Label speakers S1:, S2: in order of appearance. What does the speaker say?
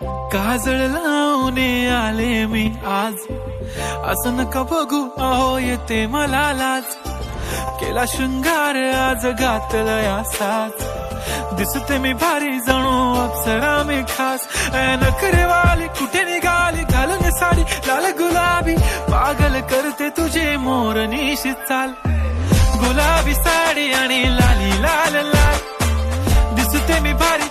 S1: काजळ लावून आले मी आज, असं नका बघू अहो येते मला लाज. केला शृंगार आज घातला असाच, दिसते मी भारी जणू अप्सरा मी खास. नखरेवाली कुठे निघाली घालून साडी लाल गुलाबी, पागल करते तुझे मोरनीशी चाल. गुलाबी साडी आणि लाली लाल लाल, दिसते मी भारी